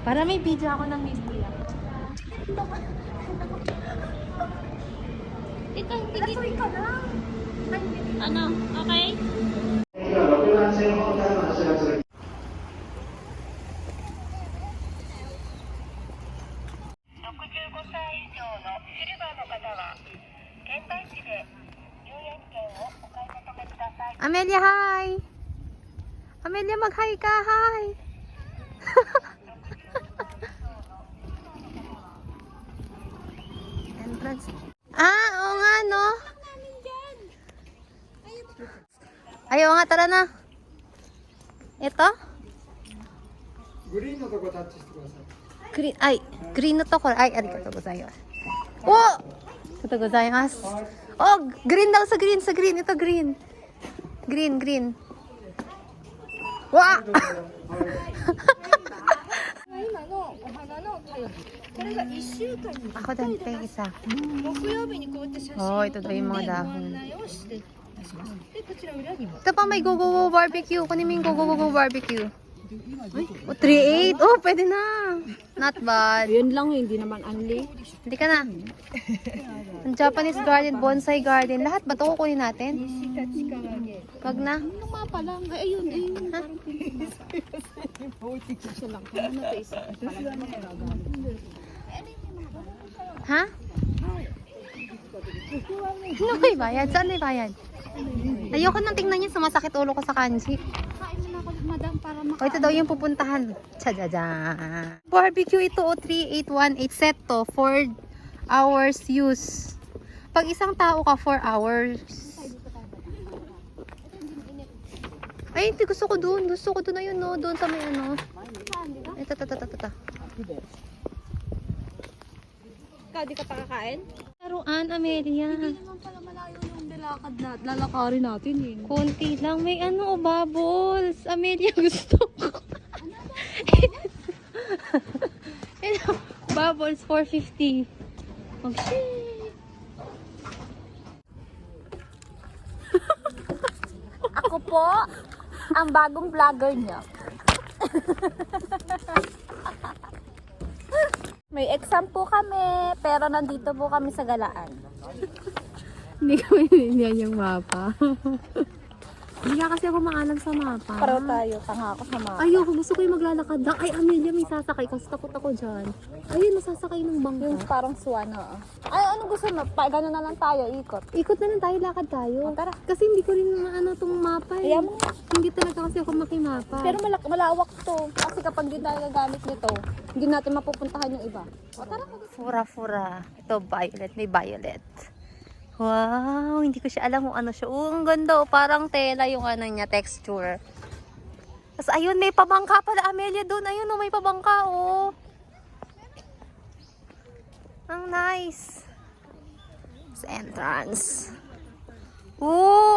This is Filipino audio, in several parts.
Para may video ako ng Miss Tia. Ito, hindi ka lang. Ano? Okay? Amelia, hi! Amelia, mag-hi ka! Hi! Entrance. Oo nga, no? Ayaw nga, tara na. Ito? Green のとこタッチしてください。 Green, ay, green no to ko. Ay, arigatou gozaimasu. Oh! Arigatou gozaimasu. Oh, green daw sa green, sa green. Ito green. Green, green. Wow! 今のお花の便り、これが1週間に Ako din, pay isa. 木曜日にこうやって写真 Oh, を ito 撮 daw って yung ご mga dahon. 案内をして出します。でこちら裏にも Ito pa may go-go-go barbecue. Kunin mo yung go-go-go barbecue. Oh, 3.8. Oh, pwede na. Not bad. Yun lang, hindi naman unli. Hindi ka na. Ang Japanese garden, bonsai garden. Lahat ba ito kukunin natin? Wag na. Ano nga pa lang? Ay, ayun, ayun. Parang isa lang. Ano na ito isa? Ha? Ano may bayad? Saan may bayad? Ayoko nang tingnan yun. Sumasakit ulo ko sa kanji. Kain mo na ako, madam, para O, ito daw yung pupuntahan. Tsadada. Barbecue ito o 3818 set to. 4 hours use. Pag isang tao ka, 4 hours. Ay, hindi. Gusto ko dun. Gusto ko dun na yun, no. Doon sa may ano. Ito. Ikaw, di ka pa kakain? Laruan, Amelia. Hindi naman pala malayo yung nilakad na lalakarin natin eh. Konti lang. May ano, bubbles. Amelia, gusto ko. Ito, bubbles, 450. Mag-shake. Ako po, ang bagong vlogger niya. May exam po kami, pero nandito po kami sa galaan. Hindi ko maintindihan yung mapa. Hindi nga kasi ako maalam sa mapa. Pareho tayo, tanga ako sa mga. Ayoko, gusto ko yung maglalakad lang. Ay, Amelia, may sasakay kasi takot ako dyan. Ayun, masasakay ng bangka. Yung parang swan, oo. Ay, ano gusto mo? Gano'n na lang tayo, ikot. Ikot na lang tayo, lakad tayo. O, tara. Kasi hindi ko rin maano tong mapa eh. Kaya mo. Hindi talaga kasi ako makimapa. Pero malawak to. Kasi kapag di tayo gagamit nito, hindi natin mapupuntahan yung iba. O, tara. Fura-fura. Ito, violet. May violet. Wow, hindi ko siya alam kung ano siya. Ang ganda. Parang tela yung ano niya, texture. Tapos ayun, may pabangka pala, Amelia, doon. Ayun, may pabangka, oh. Ang nice. Sa entrance.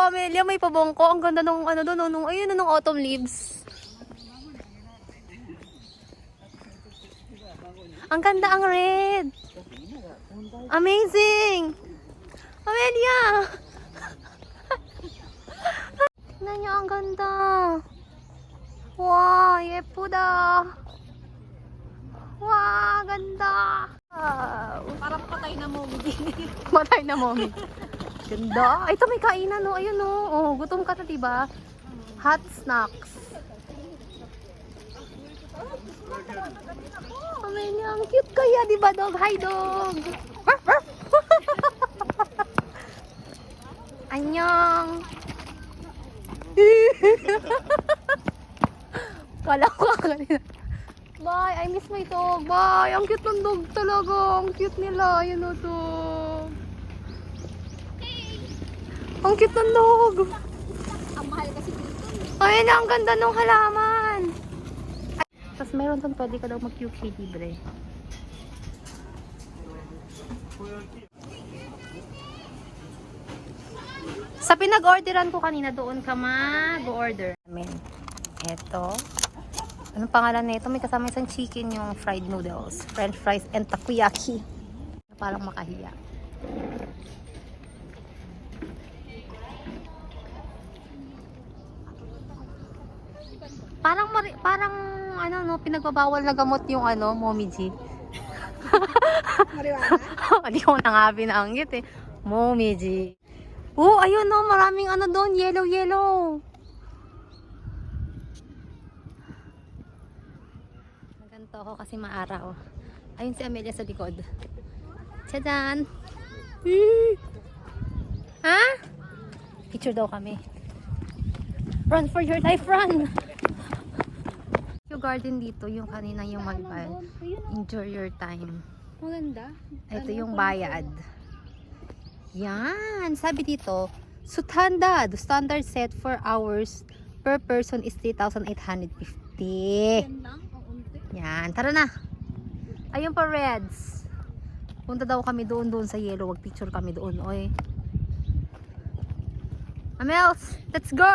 Amelia, may pabangko. Ang ganda nung ano doon, ayun, nung autumn leaves. Ang ganda ang red. Amazing. Amelia! Tingnan niyo, ang ganda. Wow, yepuda. Wow, ganda. Wow. Parang patay na mo. Matay na mommy. Ganda. Ito may kainan, no. Ayun, no. Oh, gutom ka na, diba? Hot snacks. Amelia, ang cute kaya, diba, dog? Hi, dog. Annyeong. Kala ko kanina. Bye, I miss my dog. Bye, ang cute ng dog talaga. Ang cute nila. Yun o dog. Ang cute ng dog. Ang mahal kasi dito. Ayun na, ang ganda ng halaman. Tapos meron doon, pwede ka daw mag-QK libre. Sa pinag-orderan ko kanina, doon ka mag-order. Eto. Anong pangalan nito? May kasama isang chicken, yung fried noodles, french fries, and takoyaki. Parang makahiya. Parang ano, no, pinagbabawal na gamot yung ano, Momiji. Mariwana? Hindi ko na nga binanggit eh. Momiji. Oh, ayun no, maraming ano doon, yellow. Naganto ako kasi maaraw. Ayun si Amelia sa likod. Tadaan! Ha? Picture daw kami. Run for your life, run! Yung garden dito, yung kanina yung mobile. Enjoy your time. Maganda. Ito yung bayad. Yan. Sabi dito, Sutanda, the standard set for hours per person is 3,850. Yan lang, ang unti. Yan. Tara na. Ayun pa, Reds. Punta daw kami doon sa yellow. Wag picture kami doon. Oy. Amels, let's go!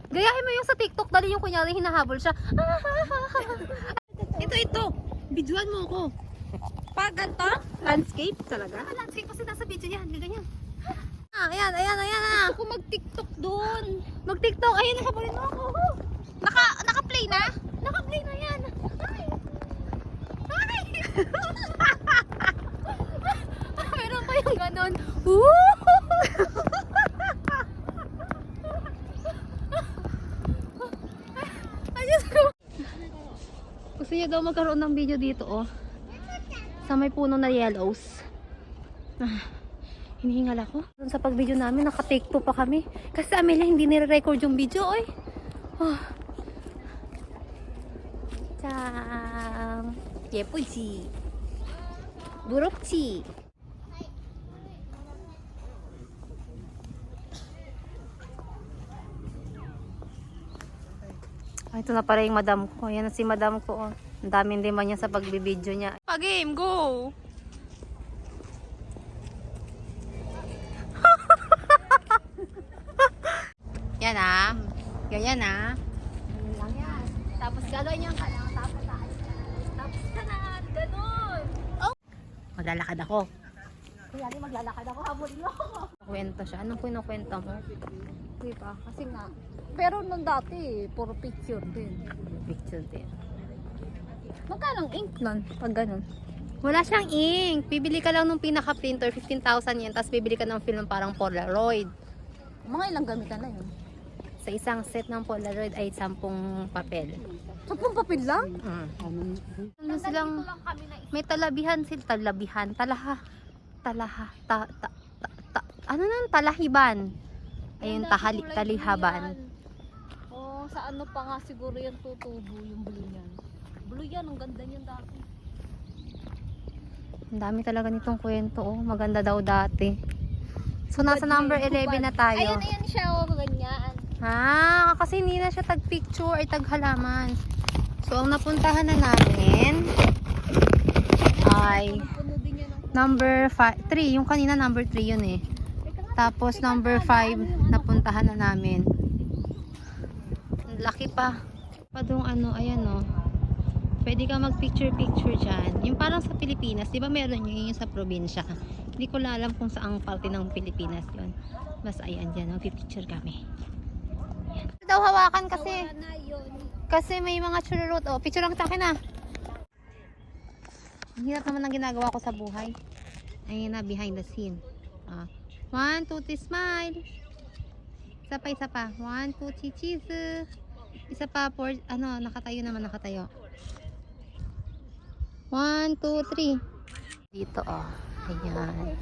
Gayahin mo yung sa TikTok. Dali yung kunyari hinahabol siya. Ito. Bidyuan mo ako. Pag ganito, landscape talaga. Landscape kasi nasa video yan. Ganyan. Ayan. Gusto ko mag-tiktok doon. Mag-TikTok. Ayun, nakabalin mo ako. Naka-play na? Naka-play na yan. Ay! Meron pa yung ganon. Ayos ko. Gusto niya daw magkaroon ng video dito, oh. Sa may puno na yellows. Hinihingal ako. Doon sa pag-video namin, naka-take 2 pa kami. Kasi Amelia hindi nire-record yung video, oy. Oh. Tang. Yepuji. Burokchi. Ito na pala yung madam ko. Ayan na si madam ko. Oh. Ang daming lima niya sa pagbibideo niya. Pa-game, go! Yan ah. Ganyan ah. Ganyan lang yan. Tapos gagawin ka lang. Tapos taas. Tapos ka na. Ganon. Oh. Maglalakad ako. Kuya, maglalakad ako. Habulin mo ako. Kwento siya. Anong kinukwento mo? Di ba? Kasi nga. Pero nung dati, puro picture din. Picture din. Magkano ang ink nun? Pag ganun. Wala siyang ink. Bibili ka lang ng pinaka-printer. 15,000 yan. Tapos bibili ka ng film parang Polaroid. Mga ilang gamitan na yun? Sa isang set ng Polaroid ay 10 papel. 10 papel lang? Ano silang, may talabihan sila. Talabihan. Ano nang talahiban? Ayun, talihaban. Oh, sa ano pa nga siguro yan tutubo yung blue niyan. Blue yan, ang ganda niyan dati. Ang dami talaga nitong kwento. Oh. Maganda daw dati. So, nasa number 11 na tayo. Ayan siya, oh, ganyan. Ha, kasi hindi na siya tag-picture ay tag-halaman. So, ang napuntahan na namin ay Puno din yan ng number 3. Yung kanina number 3 yun eh. Tapos number 5 napuntahan na namin. Ang laki pa. Padong ano, ayan oh. Pwede ka mag-picture dyan. Yung parang sa Pilipinas, di ba meron yun yung sa probinsya? Hindi ko lang alam kung saang parte ng Pilipinas yun. Basta ayan dyan, mag-picture kami. Ayan. Daw hawakan kasi. na yun. Kasi may mga chururut. Oh, picture lang sa akin ah. Ang hirap naman ang ginagawa ko sa buhay. Ayun na, behind the scene. 1, 2, 3, smile. Isa pa. 1, 2, 3, cheese. Isa pa, nakatayo naman, nakatayo. 1, 2, 3. Dito, oh. Ayan.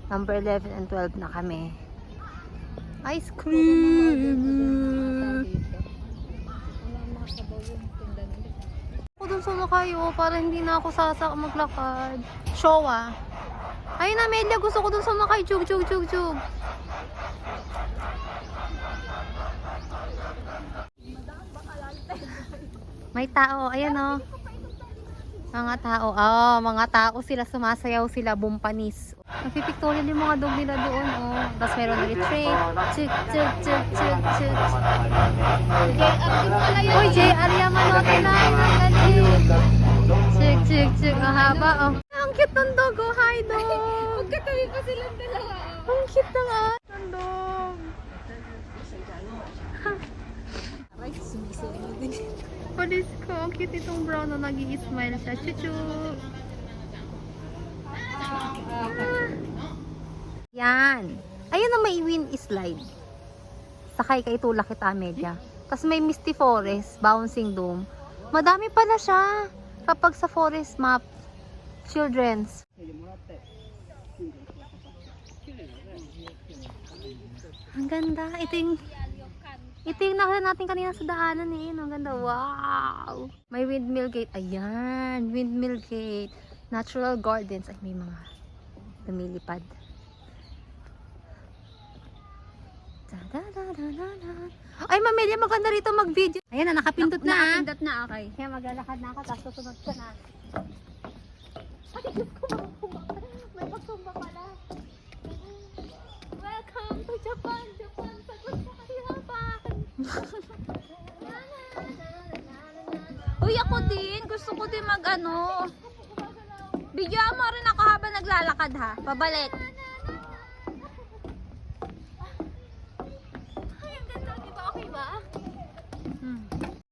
Number 11 and 12 na kami. Ice cream! Ako dun sumakayo para hindi na ako maglakad. Showa. Ayun na, Melia, gusto ko dun sumakay. Jug. May tao, ayan oh. Mga tao sila, sumasayaw sila, bumpanis. Nagpipictorial yung mga dog nila doon, oh. Tapos meron ulit tray. Chuk. Uy, JR Yamanote na. Ang galing. Chuk. Ang haba, oh. Ang cute ng dog, oh. Hi, dog. Magkatabi pa silang dalawa. Ang cute ng dog. Ay, sumisero din. Palis ko, ang cute itong brown na nag-i-smile siya. Chuchu! Yan. Ayun na may wind slide. Sakay kay tulak kita, Amelia. Tapos may Misty Forest, Bouncing Dome. Madami pala siya kapag sa forest map. Children's. Ang ganda. Ito yung nakita natin kanina sa daanan eh. Ang ganda. Wow! May windmill gate. Ayan. Windmill gate. Natural gardens. Ay, may mga lumilipad. Da-da-da-da-da. Ay, Mamelia, maganda rito mag-video. Ayan na, nakapindot na. Nakapindot na, okay. Kaya maglalakad na ako, tapos susunod ka na. Ay, Diyos ko, may pagsumba pala. Welcome to Japan. Japan, sagot sa kahirapan. Uy, ako din. Gusto ko din mag-ano. Bigyan mo rin ako habang naglalakad ha. Pabalik.